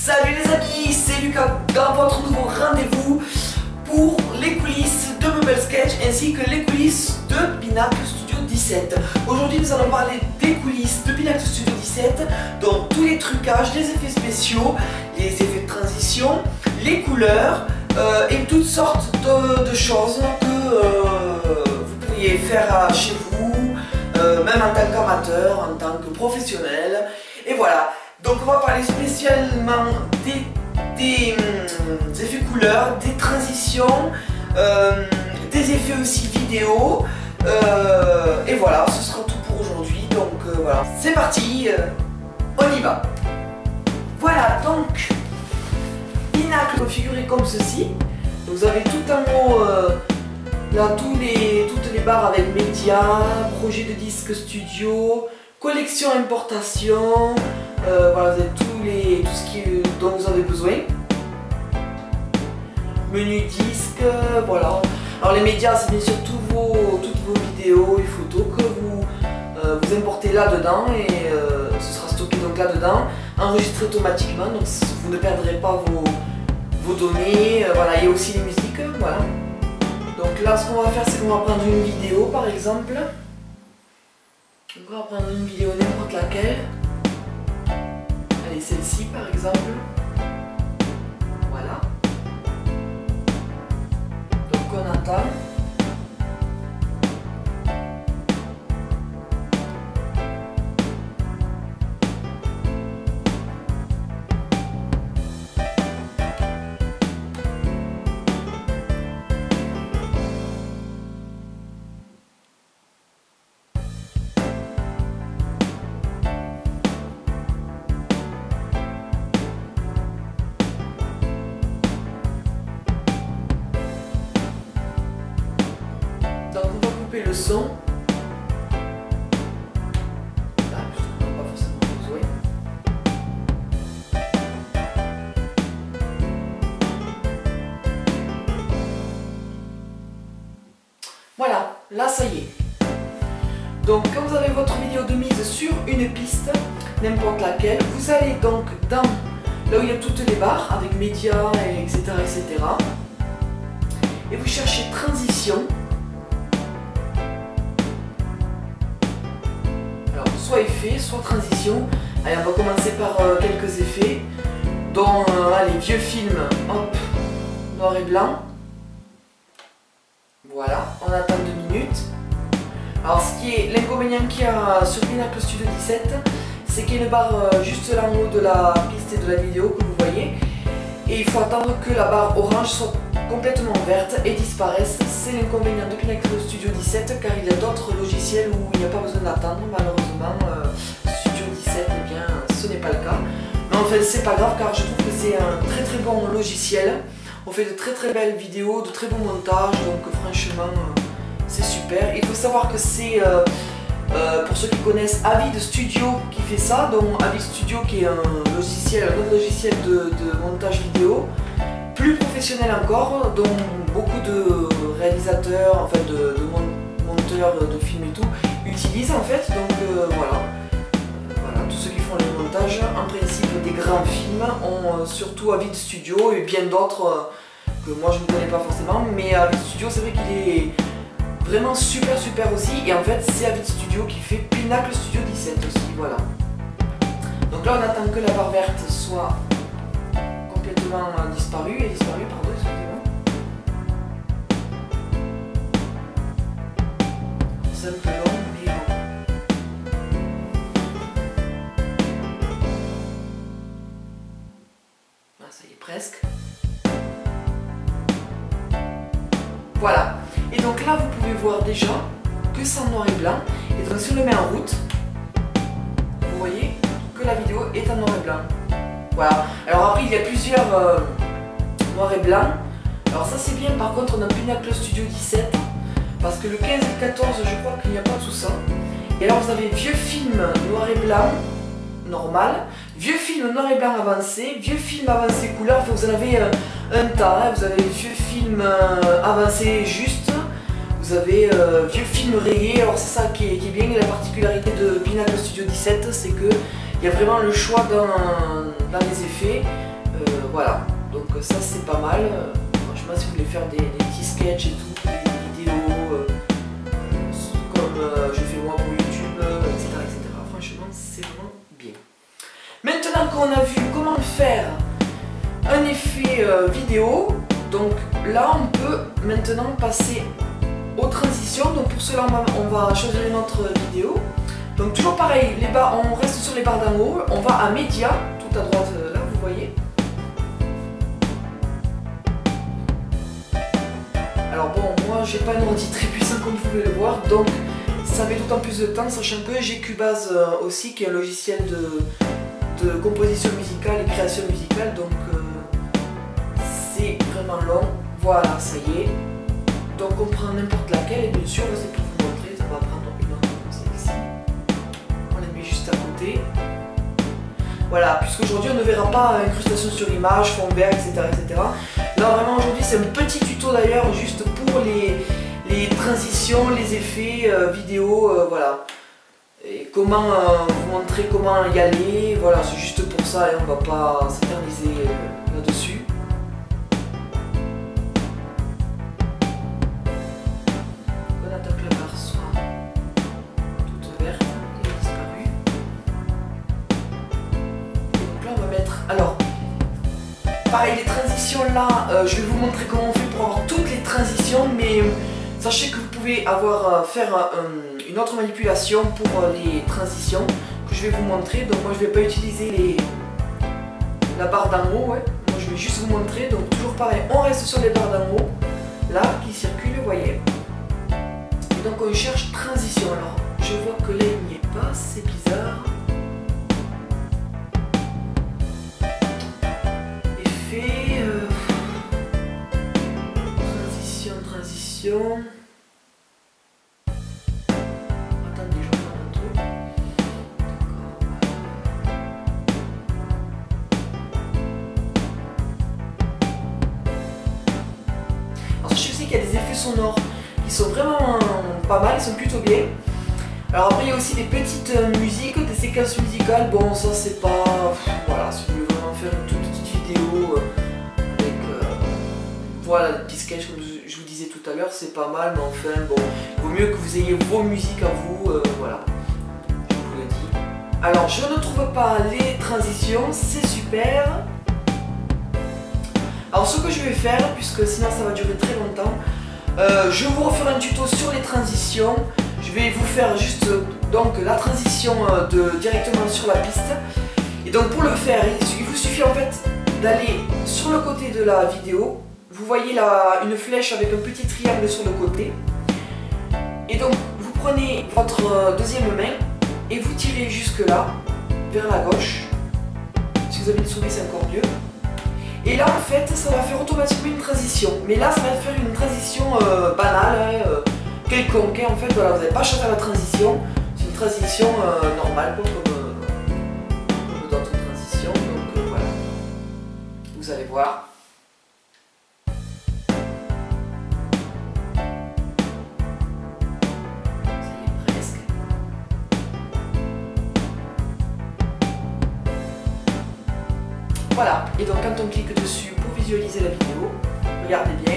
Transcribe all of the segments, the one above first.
Salut les amis, c'est Lucas dans votre nouveau rendez-vous pour les coulisses de Mumble Sketch ainsi que les coulisses de Pinacle Studio 17. Aujourd'hui nous allons parler des coulisses de Pinacle Studio 17, donc tous les trucages, les effets spéciaux, les effets de transition, les couleurs et toutes sortes de choses que vous pourriez faire chez vous, même en tant qu'amateur, en tant que professionnel. Et voilà, donc on va parler spécialement des effets couleurs, des transitions, des effets aussi vidéo. Et voilà, ce sera tout pour aujourd'hui. Donc voilà, c'est parti, on y va. Voilà, donc Pinacle configuré comme ceci. Donc, vous avez tout en haut là toutes les barres avec médias, projet de disque studio, collection importation. Voilà, vous avez tout ce dont vous avez besoin. Menu disque, voilà. Alors les médias, c'est bien sûr toutes vos vidéos et photos que vous importez là-dedans et ce sera stocké donc là-dedans, enregistré automatiquement, donc vous ne perdrez pas vos données. Voilà, il y a aussi les musiques, voilà. Donc là, ce qu'on va faire, c'est qu'on va prendre une vidéo par exemple. Donc on va prendre une vidéo n'importe laquelle. Allez, celle-ci par exemple. Voilà. Donc on attend. Donc on va couper le son. Là, on n'a pas forcément besoin. Voilà, là ça y est. Donc quand vous avez votre vidéo de mise sur une piste, n'importe laquelle, vous allez donc dans là où il y a toutes les barres avec médias, etc. Et vous cherchez transition. Alors, soit effet, soit transition. Allez, on va commencer par quelques effets, dont allez, vieux film, hop, noir et blanc. Voilà, on attend 2 minutes. Alors, l'inconvénient qu'il y a sur Pinacle Studio 17, c'est qu'il y a une barre juste là en haut de la piste et de la vidéo que vous voyez. Et il faut attendre que la barre orange soit complètement verte et disparaisse. C'est l'inconvénient de Pinacle Studio 17 car il y a d'autres logiciels où il n'y a pas besoin d'attendre. Malheureusement, Studio 17, eh bien, ce n'est pas le cas. Mais en fait, c'est pas grave car je trouve que c'est un très très bon logiciel. On fait de très belles vidéos, de très bons montages, donc franchement, c'est super. Il faut savoir que c'est, pour ceux qui connaissent, Avid Studio qui fait ça. Donc Avid Studio qui est un autre logiciel de montage vidéo, plus professionnel encore, dont beaucoup de réalisateurs, enfin de monteurs de films et tout, utilisent en fait. Donc voilà. Voilà, tous ceux qui font les montages, en principe des grands films, ont surtout Avid Studio et bien d'autres que moi je ne connais pas forcément. Mais Avid Studio, c'est vrai qu'il est vraiment super aussi. Et en fait, c'est Avid Studio qui fait Pinacle Studio 17 aussi. Voilà. Donc là, on attend que la barre verte soit complètement disparue. Pardon, excusez-moi. C'est un peu long, mais bon. Ah, ça y est, presque. Voilà. Et donc là, vous pouvez voir déjà que c'est en noir et blanc. Et donc si on le met en route, vous voyez que la vidéo est en noir et blanc. Voilà. Alors après, il y a plusieurs noir et blanc. Alors ça c'est bien, par contre, on a Pinacle Studio 17. Parce que le 15 et le 14, je crois qu'il n'y a pas tout ça. Et alors vous avez vieux film noir et blanc normal, vieux film noir et blanc avancé, vieux film avancé couleur. Enfin, vous en avez un tas. Hein. Vous avez vieux film avancé juste. Vous avez vieux film rayé. Alors c'est ça qui est bien. La particularité de Pinacle Studio 17, c'est que il y a vraiment le choix dans les effets. Voilà, donc ça c'est pas mal. Franchement, si vous voulez faire des petits sketchs et tout, des vidéos comme je fais moi pour YouTube, etc., etc. Franchement, c'est vraiment bien. Maintenant qu'on a vu comment faire un effet vidéo, donc là on peut maintenant passer aux transitions. Donc pour cela on va choisir une autre vidéo. Donc toujours pareil, on reste sur les barres d'en haut, on va à média, tout à droite là vous voyez. Alors bon, moi j'ai pas un ordi très puissant comme vous pouvez le voir, donc ça met d'autant plus de temps, sachant que j'ai Cubase aussi, qui est un logiciel de composition musicale et création musicale, donc c'est vraiment long. Voilà, ça y est. Donc on prend n'importe laquelle, et bien sûr, c'est pour vous montrer, ça va prendre une autre comme celle-ci. On la met juste à côté. Voilà, puisqu'aujourd'hui on ne verra pas incrustation sur image, fond vert, etc., etc. Là vraiment aujourd'hui c'est un petit tuto d'ailleurs, juste pour les transitions, les effets vidéo, voilà. Et comment vous montrer comment y aller, voilà, c'est juste pour ça, et on va pas s'éterniser là-dessus. On attend que la barre soit toute verte, elle a disparu. Et donc là on va mettre, alors, pareil les transitions là, je vais vous montrer comment on fait pour avoir toutes les transitions, mais sachez que vous pouvez faire une autre manipulation pour les transitions que je vais vous montrer. Donc moi je ne vais pas utiliser la barre d'en haut, ouais. Moi je vais juste vous montrer. Donc toujours pareil, on reste sur les barres d'en haut, là qui circulent, vous voyez. Et donc on cherche transition. Alors je vois que là il n'y est pas, c'est bizarre. Effet, transition. Il y a des effets sonores qui sont vraiment pas mal, ils sont plutôt bien. Alors après il y a aussi des petites musiques, des séquences musicales, bon ça c'est pas... Voilà, si vous voulez vraiment faire une toute petite vidéo avec voilà, des petits sketchs comme je vous disais tout à l'heure, c'est pas mal, mais enfin bon, il vaut mieux que vous ayez vos musiques à vous, voilà, je vous le dis. Alors je ne trouve pas les transitions, c'est super. Alors ce que je vais faire, puisque sinon ça va durer très longtemps, je vous referai un tuto sur les transitions. Je vais vous faire juste donc la transition directement sur la piste. Et donc pour le faire, il vous suffit en fait d'aller sur le côté de la vidéo. Vous voyez là une flèche avec un petit triangle sur le côté. Et donc vous prenez votre deuxième main et vous tirez jusque là, vers la gauche. Si vous avez une souris c'est encore mieux. Et là en fait ça va faire automatiquement une transition, mais là ça va faire une transition banale, quelconque, en fait voilà, vous n'avez pas choisi la transition, c'est une transition normale comme d'autres transitions, donc voilà, vous allez voir. Ça y est presque. Voilà, et donc quand on clique dessus pour visualiser la vidéo, regardez bien.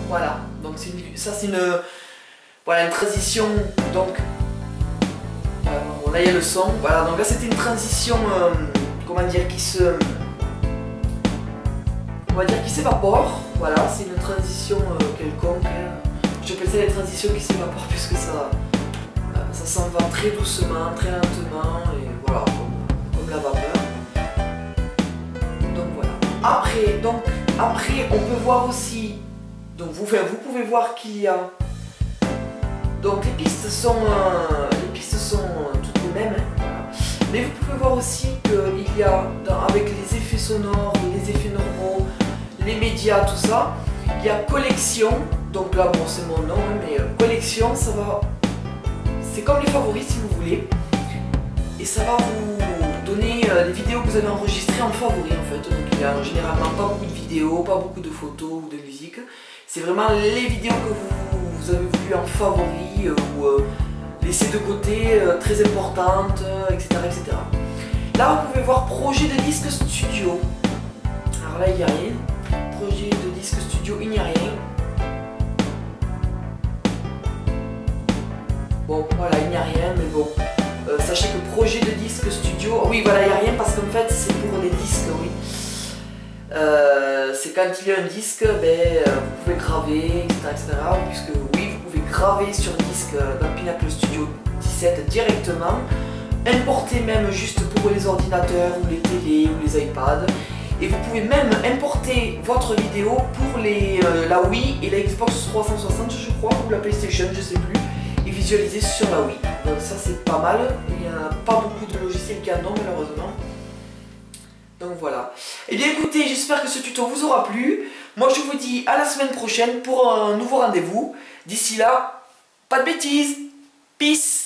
Voilà, donc ça c'est une transition, donc bon, là il y a le son, voilà, donc là c'était une transition, comment dire, on va dire qui s'évapore, voilà, c'est une transition quelconque. J'appelle ça les transitions qui s'évaporent puisque ça s'en va très doucement, très lentement, et voilà, comme la vapeur. Donc voilà. Après on peut voir aussi, donc vous pouvez voir qu'il y a, donc les pistes sont toutes les mêmes, hein, voilà. Mais vous pouvez voir aussi qu'il y a, avec les effets sonores, les effets normaux, les médias, tout ça, il y a collection. Donc là, bon, c'est mon nom, hein, mais collection, c'est comme les favoris si vous voulez. Et ça va vous donner les vidéos que vous avez enregistrées en favori en fait. Donc il y a généralement pas beaucoup de vidéos, pas beaucoup de photos ou de musique. C'est vraiment les vidéos que vous avez vues en favori ou laissées de côté, très importantes, etc., etc. Là vous pouvez voir projet de disque studio. Alors là il n'y a rien. Projet de disque studio, il n'y a rien. Bon voilà, il n'y a rien, mais bon. Sachez que projet de disque studio, oui voilà, il n'y a rien parce qu'en fait c'est pour les disques, oui. C'est quand il y a un disque, vous pouvez graver, etc., puisque oui, vous pouvez graver sur disque dans Pinacle Studio 17 directement, importer même juste pour les ordinateurs ou les télés ou les iPads, et vous pouvez même importer votre vidéo pour la Wii et la Xbox 360 je crois, ou la PlayStation, je sais plus, et visualiser sur la Wii. Donc ça c'est pas mal, il n'y a pas beaucoup de logiciels qui en ont malheureusement. Donc voilà. Et bien écoutez, j'espère que ce tuto vous aura plu. Moi je vous dis à la semaine prochaine pour un nouveau rendez-vous. D'ici là, pas de bêtises. Peace.